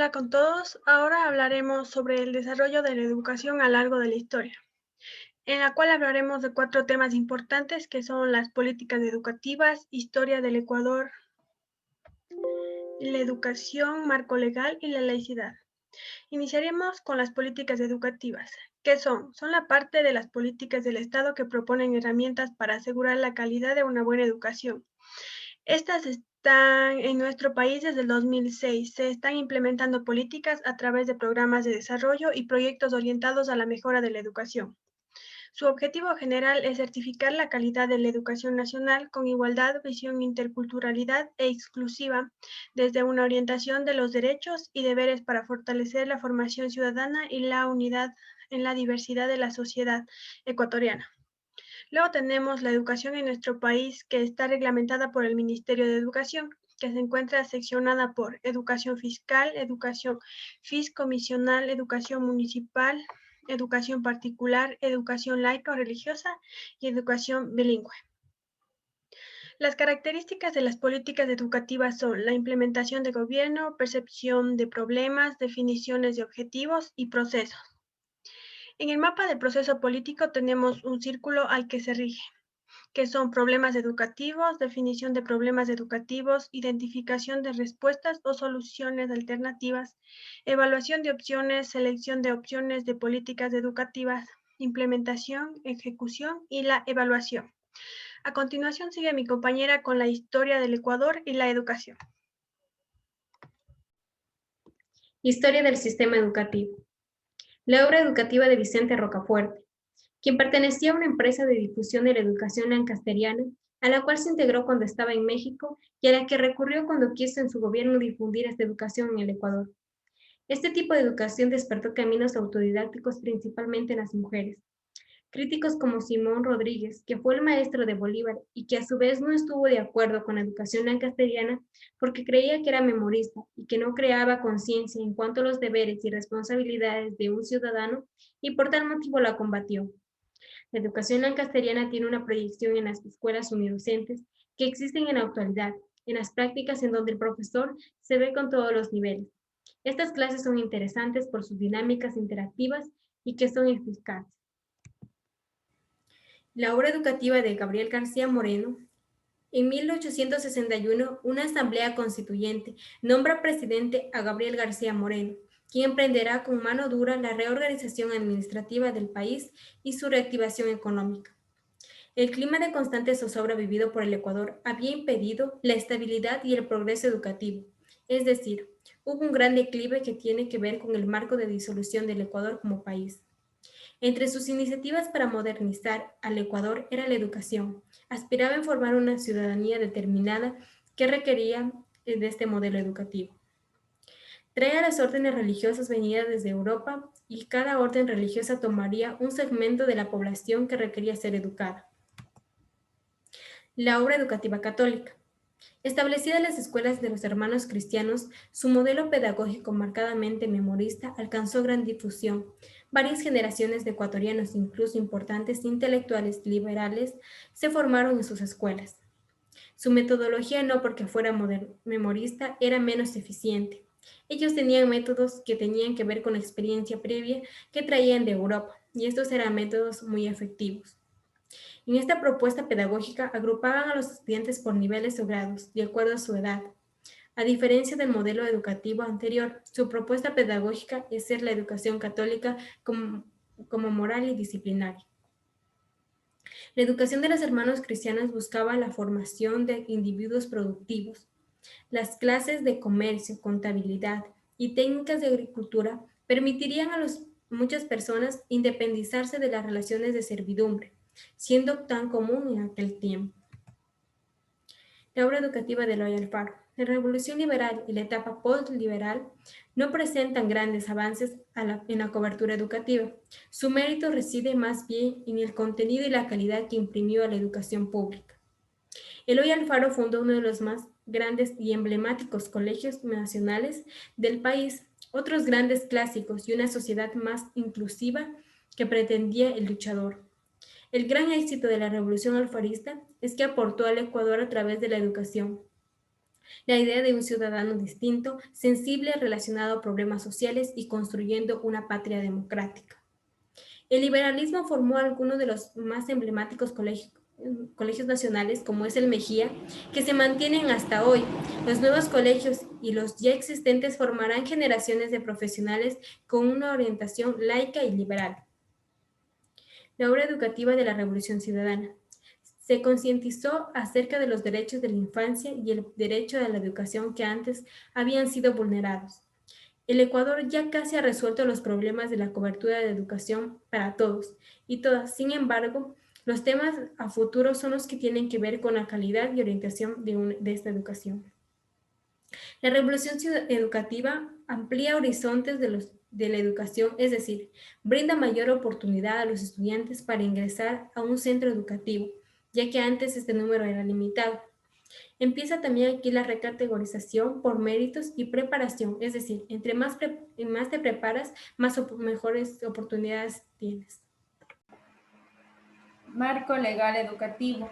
Hola con todos, ahora hablaremos sobre el desarrollo de la educación a lo largo de la historia, en la cual hablaremos de cuatro temas importantes que son las políticas educativas, historia del Ecuador, la educación, marco legal y la laicidad. Iniciaremos con las políticas educativas. ¿Qué son? Son la parte de las políticas del Estado que proponen herramientas para asegurar la calidad de una buena educación. Estas están en nuestro país desde el 2006. Se están implementando políticas a través de programas de desarrollo y proyectos orientados a la mejora de la educación. Su objetivo general es certificar la calidad de la educación nacional con igualdad, visión, interculturalidad e exclusiva, desde una orientación de los derechos y deberes para fortalecer la formación ciudadana y la unidad en la diversidad de la sociedad ecuatoriana. Luego tenemos la educación en nuestro país, que está reglamentada por el Ministerio de Educación, que se encuentra seccionada por educación fiscal, educación fiscomisional, educación municipal, educación particular, educación laica o religiosa y educación bilingüe. Las características de las políticas educativas son la implementación de gobierno, percepción de problemas, definiciones de objetivos y procesos. En el mapa del proceso político tenemos un círculo al que se rige, que son problemas educativos, definición de problemas educativos, identificación de respuestas o soluciones alternativas, evaluación de opciones, selección de opciones de políticas educativas, implementación, ejecución y la evaluación. A continuación sigue mi compañera con la historia del Ecuador y la educación. Historia del sistema educativo. La obra educativa de Vicente Rocafuerte, quien pertenecía a una empresa de difusión de la educación lancasteriana, a la cual se integró cuando estaba en México y a la que recurrió cuando quiso en su gobierno difundir esta educación en el Ecuador. Este tipo de educación despertó caminos autodidácticos principalmente en las mujeres. Críticos como Simón Rodríguez, que fue el maestro de Bolívar y que a su vez no estuvo de acuerdo con la educación lancasteriana porque creía que era memorista y que no creaba conciencia en cuanto a los deberes y responsabilidades de un ciudadano, y por tal motivo la combatió. La educación lancasteriana tiene una proyección en las escuelas unidocentes que existen en la actualidad, en las prácticas en donde el profesor se ve con todos los niveles. Estas clases son interesantes por sus dinámicas interactivas y que son eficaces. La obra educativa de Gabriel García Moreno. En 1861, una asamblea constituyente nombra presidente a Gabriel García Moreno, quien emprenderá con mano dura la reorganización administrativa del país y su reactivación económica. El clima de constante zozobra vivido por el Ecuador había impedido la estabilidad y el progreso educativo, es decir, hubo un gran declive que tiene que ver con el marco de disolución del Ecuador como país. Entre sus iniciativas para modernizar al Ecuador era la educación. Aspiraba a formar una ciudadanía determinada que requería de este modelo educativo. Trae a las órdenes religiosas venidas desde Europa y cada orden religiosa tomaría un segmento de la población que requería ser educada. La obra educativa católica. Establecida en las escuelas de los hermanos cristianos, su modelo pedagógico marcadamente memorista alcanzó gran difusión. Varias generaciones de ecuatorianos, incluso importantes intelectuales liberales, se formaron en sus escuelas. Su metodología, no porque fuera memorista, era menos eficiente. Ellos tenían métodos que tenían que ver con la experiencia previa que traían de Europa, y estos eran métodos muy efectivos. En esta propuesta pedagógica agrupaban a los estudiantes por niveles o grados, de acuerdo a su edad. A diferencia del modelo educativo anterior, su propuesta pedagógica es ser la educación católica como moral y disciplinaria. La educación de los hermanos cristianos buscaba la formación de individuos productivos. Las clases de comercio, contabilidad y técnicas de agricultura permitirían a muchas personas independizarse de las relaciones de servidumbre, siendo tan común en aquel tiempo. La obra educativa de Eloy Alfaro. La revolución liberal y la etapa post-liberal no presentan grandes avances en la cobertura educativa. Su mérito reside más bien en el contenido y la calidad que imprimió a la educación pública. Eloy Alfaro fundó uno de los más grandes y emblemáticos colegios nacionales del país, otros grandes clásicos y una sociedad más inclusiva que pretendía el luchador. El gran éxito de la revolución alfarista es que aportó al Ecuador a través de la educación. La idea de un ciudadano distinto, sensible, relacionado a problemas sociales y construyendo una patria democrática. El liberalismo formó algunos de los más emblemáticos colegios nacionales, como es el Mejía, que se mantienen hasta hoy. Los nuevos colegios y los ya existentes formarán generaciones de profesionales con una orientación laica y liberal. La obra educativa de la Revolución Ciudadana. Se concientizó acerca de los derechos de la infancia y el derecho a la educación que antes habían sido vulnerados. El Ecuador ya casi ha resuelto los problemas de la cobertura de educación para todos y todas. Sin embargo, los temas a futuro son los que tienen que ver con la calidad y orientación de esta educación. La revolución educativa amplía horizontes de la educación, es decir, brinda mayor oportunidad a los estudiantes para ingresar a un centro educativo, ya que antes este número era limitado. Empieza también aquí la recategorización por méritos y preparación, es decir, entre más te preparas, mejores oportunidades tienes. Marco legal educativo.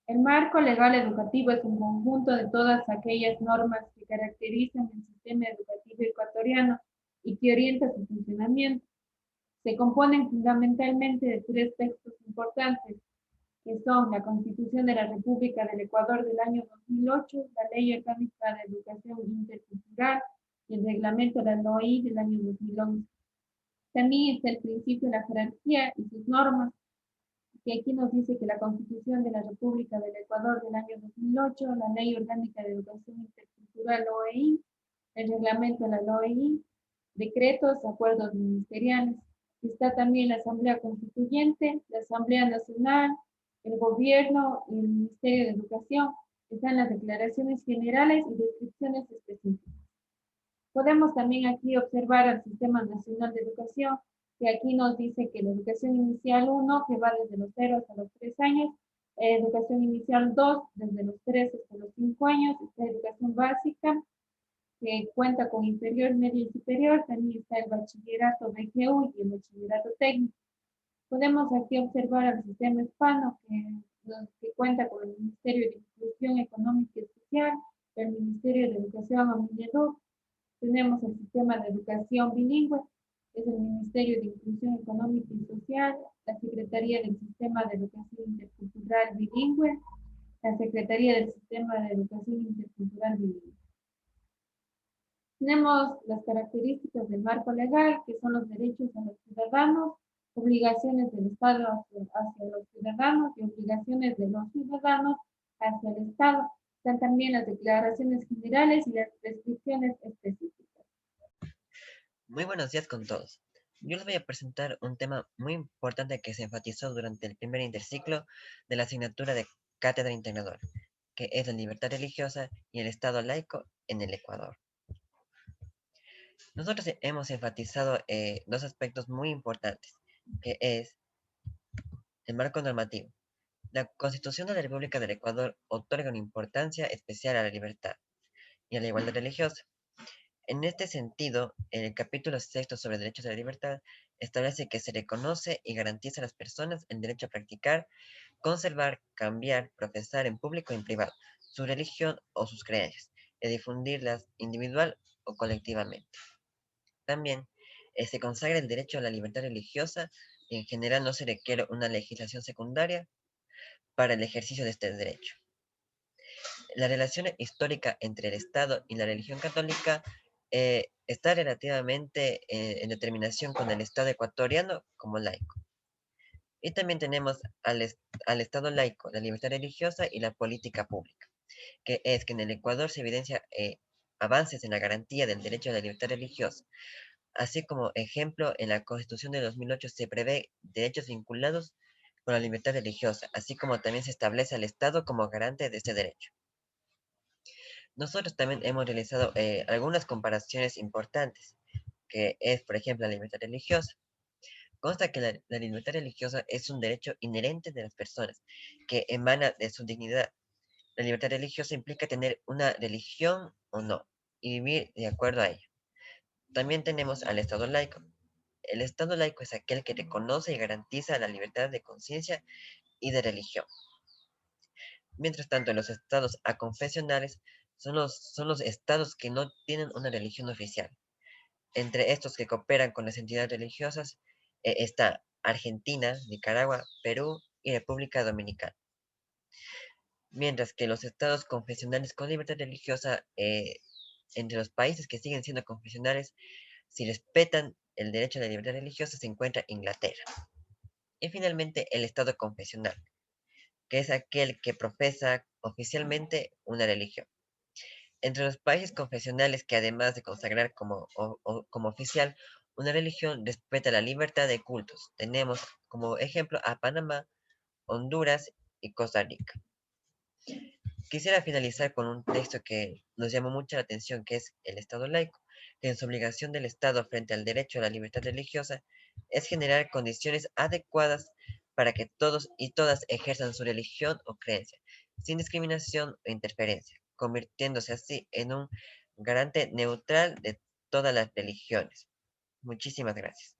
El marco legal educativo es un conjunto de todas aquellas normas que caracterizan el sistema educativo ecuatoriano y que orienta su funcionamiento. Se componen fundamentalmente de tres textos importantes, que son la Constitución de la República del Ecuador del año 2008, la Ley Orgánica de Educación Intercultural y el Reglamento de la LOI del año 2011. También está el principio de la jerarquía y sus normas, que aquí nos dice que la Constitución de la República del Ecuador del año 2008, la Ley Orgánica de Educación Intercultural OEI, el reglamento de la OEI, decretos, acuerdos ministeriales. Está también la Asamblea Constituyente, la Asamblea Nacional, el Gobierno y el Ministerio de Educación. Están las declaraciones generales y descripciones específicas. Podemos también aquí observar al Sistema Nacional de Educación, que aquí nos dice que la educación inicial 1, que va desde los 0 hasta los 3 años, educación inicial 2, desde los 3 hasta los 5 años, está educación básica, que cuenta con inferior, medio y superior, también está el bachillerato BGU y el bachillerato técnico. Podemos aquí observar al sistema hispano, que cuenta con el Ministerio de Inclusión Económica y Social, el Ministerio de Educación Ambiental. Tenemos el sistema de educación bilingüe, que es el Ministerio de Inclusión Económica y Social, la Secretaría del Sistema de Educación Intercultural Bilingüe, la Secretaría del Sistema de Educación Intercultural Bilingüe. Tenemos las características del marco legal, que son los derechos a los ciudadanos, obligaciones del Estado hacia los ciudadanos y obligaciones de los ciudadanos hacia el Estado. Están también las declaraciones generales y las prescripciones específicas. Muy buenos días con todos. Yo les voy a presentar un tema muy importante que se enfatizó durante el primer interciclo de la asignatura de Cátedra Integradora, que es la libertad religiosa y el Estado laico en el Ecuador. Nosotros hemos enfatizado dos aspectos muy importantes, que es el marco normativo. La Constitución de la República del Ecuador otorga una importancia especial a la libertad y a la igualdad religiosa. En este sentido, el capítulo 6 sobre derechos a la libertad establece que se reconoce y garantiza a las personas el derecho a practicar, conservar, cambiar, profesar en público y en privado su religión o sus creencias, y difundirlas individual o colectivamente. También se consagra el derecho a la libertad religiosa y en general no se requiere una legislación secundaria para el ejercicio de este derecho. La relación histórica entre el Estado y la religión católica está relativamente en determinación con el Estado ecuatoriano como laico. Y también tenemos al Estado laico, la libertad religiosa y la política pública, que es que en el Ecuador se evidencia avances en la garantía del derecho a la libertad religiosa. Así como ejemplo, en la Constitución de 2008 se prevé derechos vinculados con la libertad religiosa, así como también se establece al Estado como garante de este derecho. Nosotros también hemos realizado algunas comparaciones importantes, que es, por ejemplo, la libertad religiosa. Consta que la libertad religiosa es un derecho inherente de las personas, que emana de su dignidad. La libertad religiosa implica tener una religión o no, y vivir de acuerdo a ello. También tenemos al Estado laico. El Estado laico es aquel que reconoce y garantiza la libertad de conciencia y de religión. Mientras tanto, en los estados aconfesionales son los estados que no tienen una religión oficial. Entre estos que cooperan con las entidades religiosas está Argentina, Nicaragua, Perú y República Dominicana. Mientras que los estados confesionales con libertad religiosa, entre los países que siguen siendo confesionales, si respetan el derecho a la libertad religiosa, se encuentra Inglaterra. Y finalmente el estado confesional, que es aquel que profesa oficialmente una religión. Entre los países confesionales que además de consagrar como oficial una religión, respeta la libertad de cultos. Tenemos como ejemplo a Panamá, Honduras y Costa Rica. Quisiera finalizar con un texto que nos llamó mucho la atención, que es el Estado laico, que en su obligación del Estado frente al derecho a la libertad religiosa es generar condiciones adecuadas para que todos y todas ejerzan su religión o creencia, sin discriminación o interferencia, convirtiéndose así en un garante neutral de todas las religiones. Muchísimas gracias.